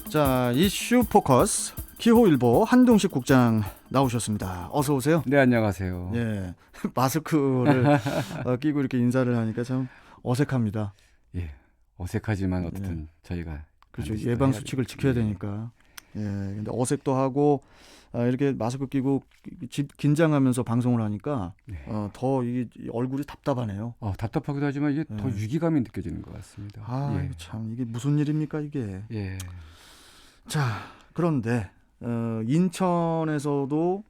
자, 이슈 포커스 기호일보 한동식 국장 나오셨습니다. 어서 오세요. 네, 안녕하세요. 예, 마스크를 끼고 이렇게 인사를 하니까 참 어색합니다. 예, 어색하지만 어쨌든 저희가 그렇죠. 반드시 예방 해야 수칙을 돼. 지켜야 되니까. 예, 근데 어색도 하고 이렇게 마스크 끼고 긴장하면서 방송을 하니까 더 이게 얼굴이 답답하네요. 답답하기도 하지만 이게 더 위기감이 느껴지는 것 같습니다. 아, 참 이게 무슨 일입니까 이게? 예. 자, 그런데 인천에서도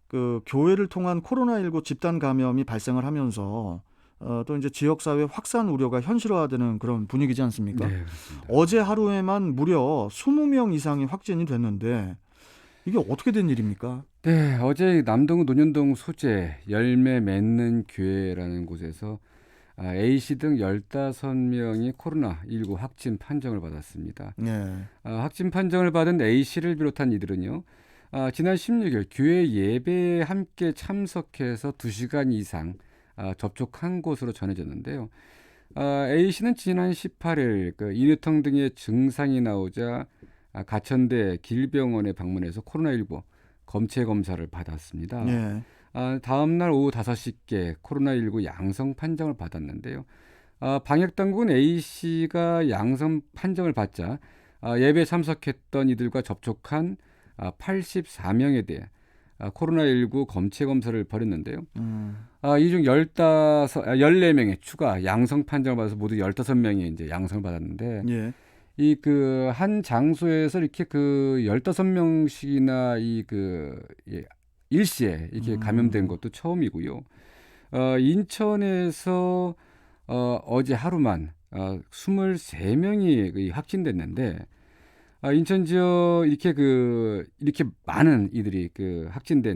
그 교회를 통한 코로나19 집단 감염이 발생을 하면서 또 이제 지역사회 확산 우려가 현실화되는 그런 분위기지 않습니까? 네, 그렇습니다. 어제 하루에만 무려 20명 이상이 확진이 됐는데 이게 어떻게 된 일입니까? 네, 어제 남동 논현동 소재 열매 맺는 교회라는 곳에서 A씨 등 15명이 코로나19 확진 판정을 받았습니다. 네. 확진 판정을 받은 A씨를 비롯한 이들은요. 지난 16일 교회 예배에 함께 참석해서 2시간 이상 접촉한 것으로 전해졌는데요. A씨는 지난 18일 인후통 등의 증상이 나오자 가천대 길병원에 방문해서 코로나19 검체 검사를 받았습니다. 네. 다음 날 오후 5시께 코로나19 양성 판정을 받았는데요. 방역당국은 A씨가 양성 판정을 받자 예배에 참석했던 이들과 접촉한 84명에 대해 코로나19 검체 검사를 벌였는데요. 이 중 14명의 추가 양성 판정을 받아서 모두 15명이 이제 양성을 받았는데 예. 이 한 장소에서 이렇게 15명씩이나 일시에 이렇게 감염된 것도 처음이고요. 인천에서 어제 하루만 23명이 확진됐는데 인천 지역 이렇게 많은 이들이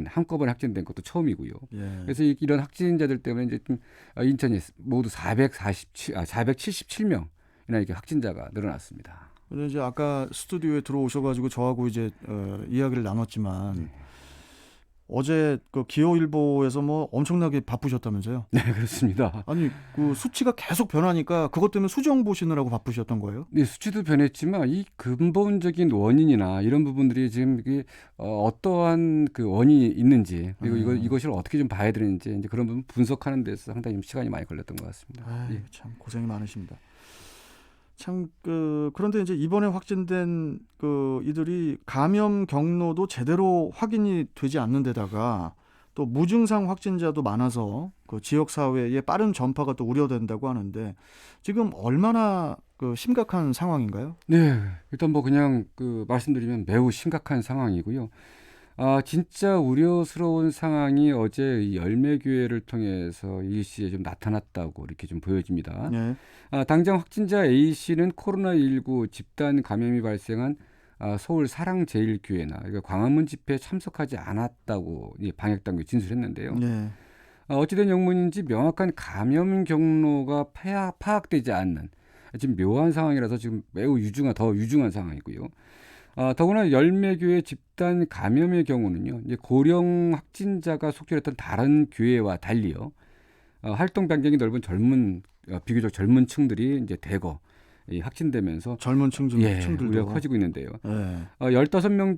한꺼번에 확진된 것도 처음이고요. 예. 그래서 이런 확진자들 때문에 이제 좀 인천이 모두 477명이나 이렇게 확진자가 늘어났습니다. 근데 이제 아까 스튜디오에 들어오셔가지고 저하고 이제 이야기를 나눴지만 어제 그 기호일보에서 뭐 엄청나게 바쁘셨다면서요? 네, 그렇습니다. 아니 그 수치가 계속 변하니까 그것 때문에 수정 보시느라고 바쁘셨던 거예요? 네, 수치도 변했지만 이 근본적인 원인이나 이런 부분들이 지금 이게 어떠한 원인이 있는지 그리고 이것을 어떻게 좀 봐야 되는지 이제 그런 부분 분석하는 데서 상당히 좀 시간이 많이 걸렸던 것 같습니다. 아이, 참 고생이 많으십니다. 참 그런데 이제 이번에 확진된 이들이 감염 경로도 제대로 확인이 되지 않는 데다가 또 무증상 확진자도 많아서 그 지역 사회에 빠른 전파가 또 우려된다고 하는데 지금 얼마나 심각한 상황인가요? 네, 일단 그냥 말씀드리면 매우 심각한 상황이고요. 진짜 우려스러운 상황이 어제 이 열매교회를 통해서 일시에 좀 나타났다고 이렇게 좀 보여집니다. 네. 당장 확진자 A씨는 코로나19 집단 감염이 발생한 서울 사랑제일교회나 광화문 집회에 참석하지 않았다고 방역당국이 진술했는데요. 네. 어찌된 영문인지 명확한 감염 경로가 파악되지 않는 지금 묘한 상황이라서 지금 매우 더 유중한 상황이고요. 더구나 열매교회 집단 감염의 경우는요, 이제 고령 확진자가 속출했던 다른 교회와 달리요, 활동 반경이 넓은 비교적 젊은 층들이 이제 대거 확진되면서 젊은 층들도 우려가 커지고 있는데요. 네. 15명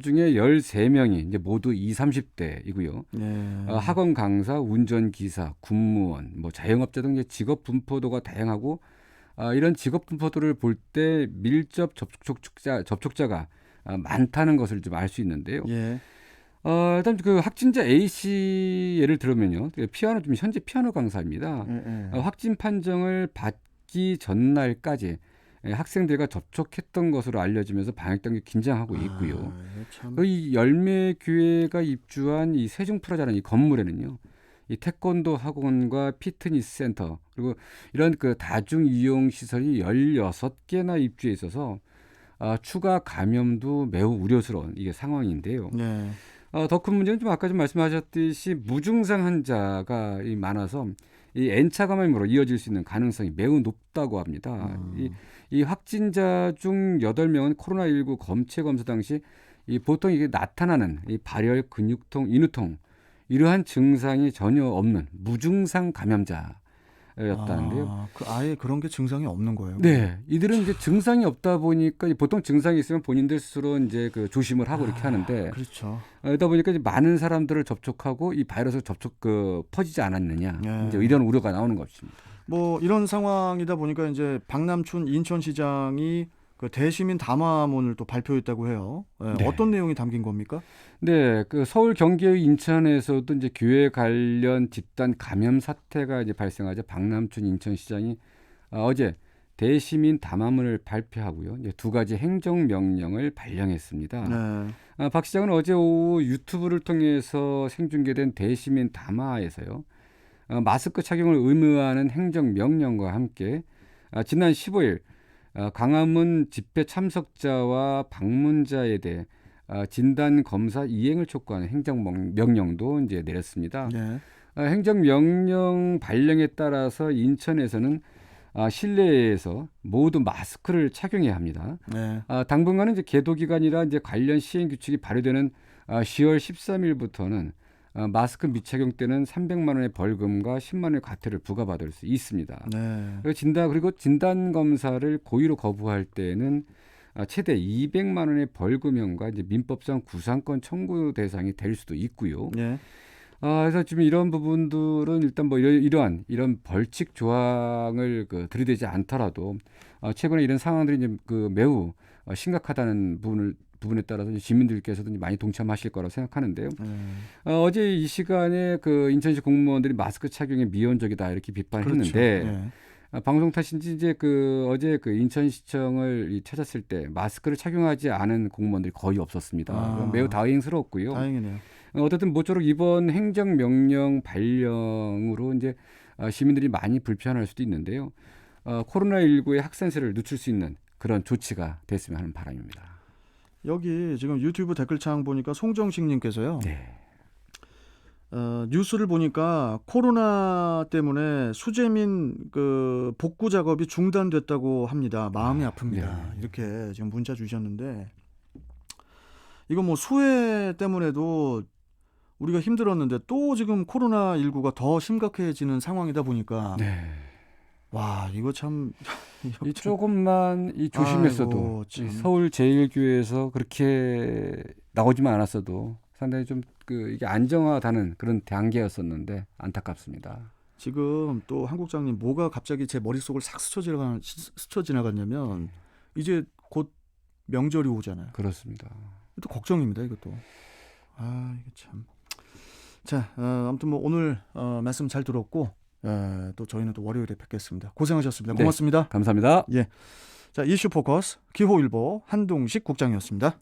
중에 13명이 이제 모두 20, 30대이고요. 네. 학원 강사, 운전기사, 군무원, 자영업자 등 이제 직업 분포도가 다양하고 이런 직업 분포도를 볼 때 밀접 접촉자가 많다는 것을 좀 알 수 있는데요. 예. 일단 확진자 A 씨 예를 들면요, 현재 피아노 강사입니다. 확진 판정을 받기 전날까지 학생들과 접촉했던 것으로 알려지면서 방역당국이 긴장하고 있고요. 이 열매교회가 입주한 이 세종프라자라는 이 건물에는요, 이 태권도 학원과 피트니스 센터 그리고 이런 다중 이용 시설이 16개나 입주해 있어서 추가 감염도 매우 우려스러운 이게 상황인데요. 네. 더 큰 문제는 좀 아까 좀 말씀하셨듯이 무증상 환자가 많아서 이 N차 감염으로 이어질 수 있는 가능성이 매우 높다고 합니다. 이 확진자 중 8명은 코로나19 검체 검사 당시 보통 이게 나타나는 이 발열, 근육통, 인후통 이러한 증상이 전혀 없는 무증상 감염자 였다는데요. 그 아예 그런 게 증상이 없는 거예요. 네, 이들은 이제 증상이 없다 보니까 보통 증상이 있으면 본인들 스스로 이제 그 조심을 하고 이렇게 하는데 그렇죠. 그러다 보니까 이제 많은 사람들을 접촉하고 이 바이러스 접촉 퍼지지 않았느냐 예. 이제 이런 우려가 나오는 것입니다. 뭐 이런 상황이다 보니까 이제 박남춘 인천시장이 그 대시민 담화문을 또 발표했다고 해요. 예, 네. 어떤 내용이 담긴 겁니까? 네, 그 서울, 경기, 인천에서도 이제 교회 관련 집단 감염 사태가 이제 발생하자 박남춘 인천시장이 어제 대시민 담화문을 발표하고요. 이제 두 가지 행정명령을 발령했습니다. 네. 박 시장은 어제 오후 유튜브를 통해서 생중계된 대시민 담화에서요. 마스크 착용을 의무화하는 행정명령과 함께 지난 15일 광화문 집회 참석자와 방문자에 대해 진단 검사 이행을 촉구하는 행정명령도 이제 내렸습니다. 네. 행정명령 발령에 따라서 인천에서는 실내에서 모두 마스크를 착용해야 합니다. 네. 당분간은 이제 계도 기간이라 이제 관련 시행 규칙이 발효되는 10월 13일부터는 마스크 미착용 때는 300만 원의 벌금과 10만 원의 과태료를 부과받을 수 있습니다. 네. 그리고 진단 검사를 고의로 거부할 때는 최대 200만 원의 벌금형과 이제 민법상 구상권 청구 대상이 될 수도 있고요. 네. 그래서 지금 이런 부분들은 일단 뭐 이런 벌칙 조항을 들이대지 않더라도 최근에 이런 상황들이 이제 매우 심각하다는 부분에 따라서 이제 시민들께서도 이제 많이 동참하실 거라고 생각하는데요. 어제 이 시간에 인천시 공무원들이 마스크 착용이 미온적이다 이렇게 비판했는데 그렇죠. 네. 방송 탓인지 이제 어제 인천시청을 찾았을 때 마스크를 착용하지 않은 공무원들이 거의 없었습니다. 매우 다행스럽고요. 다행이네요. 어쨌든 모쪼록 이번 행정명령 발령으로 이제 시민들이 많이 불편할 수도 있는데요. 코로나19의 확산세를 늦출 수 있는 그런 조치가 됐으면 하는 바람입니다. 여기 지금 유튜브 댓글창 보니까 송정식님께서요. 네. 뉴스를 보니까 코로나 때문에 수재민 복구 작업이 중단됐다고 합니다. 마음이 아픕니다. 네. 이렇게 지금 문자 주셨는데 이거 뭐 수해 때문에도 우리가 힘들었는데 또 지금 코로나19가 더 심각해지는 상황이다 보니까 네. 와 이거 참 이 조금만 조심했어도 아이고, 참. 서울 제1교회에서 그렇게 나오지만 않았어도 상당히 좀 이게 안정화되는 그런 단계였었는데 안타깝습니다. 지금 또 한국장님 뭐가 갑자기 제 머릿속을 싹 스쳐 지나갔냐면 이제 곧 명절이 오잖아요. 그렇습니다. 또 걱정입니다 이것도. 이게 참. 자, 아무튼 뭐 오늘 말씀 잘 들었고 또 저희는 또 월요일에 뵙겠습니다. 고생하셨습니다. 고맙습니다. 네, 감사합니다. 예. 자, 이슈 포커스 기호일보 한동식 국장이었습니다.